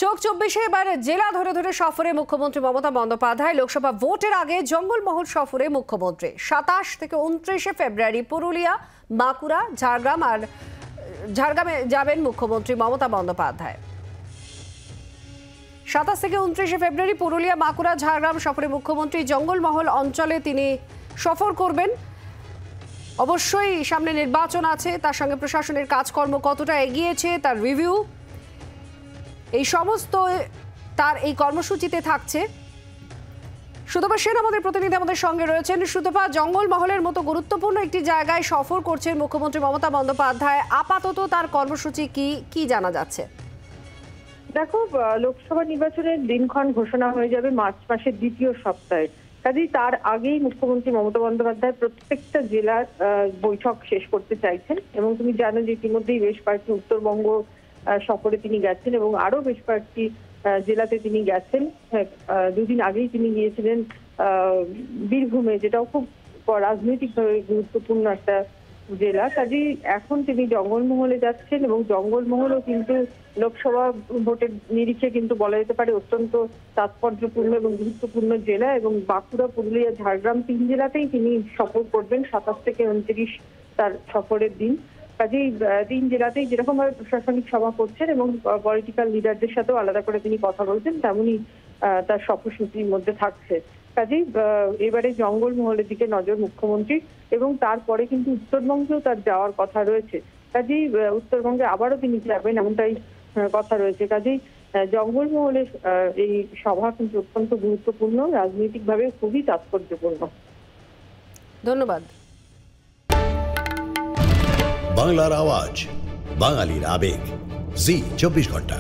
চোখ 24-এ এবার জেলা ধরে ধরে সফরে মুখ্যমন্ত্রী মমতা বন্দ্যোপাধ্যায়। লোকসভা ভোটের আগে জঙ্গলমহল সফরে মুখ্যমন্ত্রী। 27 থেকে 29 ফেব্রুয়ারি পুরুলিয়া, বাঁকুড়া, ঝাড়গ্রামে যাবেন মুখ্যমন্ত্রী মমতা বন্দ্যোপাধ্যায়। 27 থেকে 29 ফেব্রুয়ারি পুরুলিয়া, বাঁকুড়া, ঝাড়গ্রাম সফরে মুখ্যমন্ত্রী। জঙ্গলমহল অঞ্চলে তিনি সফর করবেন। অবশ্যই সামনে নির্বাচন আছে, তার সঙ্গে প্রশাসনের কাজকর্ম কতটা এগিয়েছে তার রিভিউ, এই সমস্ত তার এই কর্মসূচিতে থাকছে। সুতপা সেন আমাদের প্রতিনিধি আমাদের সঙ্গে রয়েছেন। সুতপা, জঙ্গলমহলের মতো গুরুত্বপূর্ণ একটি জায়গায় সফর করছেন মুখ্যমন্ত্রী মমতা বন্দ্যোপাধ্যায়। আপাতত তার কর্মসূচি কি জানা যাচ্ছে? দেখো, লোকসভা নির্বাচনের দিনক্ষণ ঘোষণা হয়ে যাবে মার্চ মাসের দ্বিতীয় সপ্তাহে। কাজেই তার আগেই মুখ্যমন্ত্রী মমতা বন্দ্যোপাধ্যায় প্রত্যেকটা জেলার বৈঠক শেষ করতে চাইছেন। এবং তুমি জানো যে ইতিমধ্যেই বেশ কয়েকটি উত্তরবঙ্গ সফরে তিনি গেছেন এবং আরো বেশ কয়েকটি জেলাতে তিনি গেছেন। দুদিন আগেই তিনি গিয়েছিলেন বীরভূমে, যেটাও খুব রাজনৈতিকভাবে গুরুত্বপূর্ণ একটা জেলা। কাজেই এখন তিনি জঙ্গলমহলে যাচ্ছেন এবং জঙ্গলমহলও কিন্তু লোকসভা ভোটের নিরিখে কিন্তু বলা যেতে পারে অত্যন্ত তাৎপর্যপূর্ণ এবং গুরুত্বপূর্ণ জেলা। এবং বাঁকুড়া, পুরুলিয়া, ঝাড়গ্রাম 3 জেলাতেই তিনি সফর করবেন 27 থেকে 29 তার সফরের দিন। কাজেই 3 জেলাতেই যেরকম ভাবে প্রশাসনিক সভা করছেন এবং পলিটিক্যাল লিডারদের সাথেও আলাদা করে তিনি কথা বলছেন, তেমনি তার সফরসূচির মধ্যে থাকছে। কাজেই এবারে জঙ্গলমহলের দিকে নজর মুখ্যমন্ত্রী এবং তারপরে কিন্তু উত্তরবঙ্গেও তার যাওয়ার কথা রয়েছে। কাজেই উত্তরবঙ্গে আবারও তিনি যাবেন এমনটাই কথা রয়েছে। কাজেই জঙ্গলমহলের এই সভা কিন্তু অত্যন্ত গুরুত্বপূর্ণ, রাজনৈতিকভাবে খুবই তাৎপর্যপূর্ণ। ধন্যবাদ। বাংলার আওয়াজ, বাঙালির আবেগ, জি 24 ঘন্টা।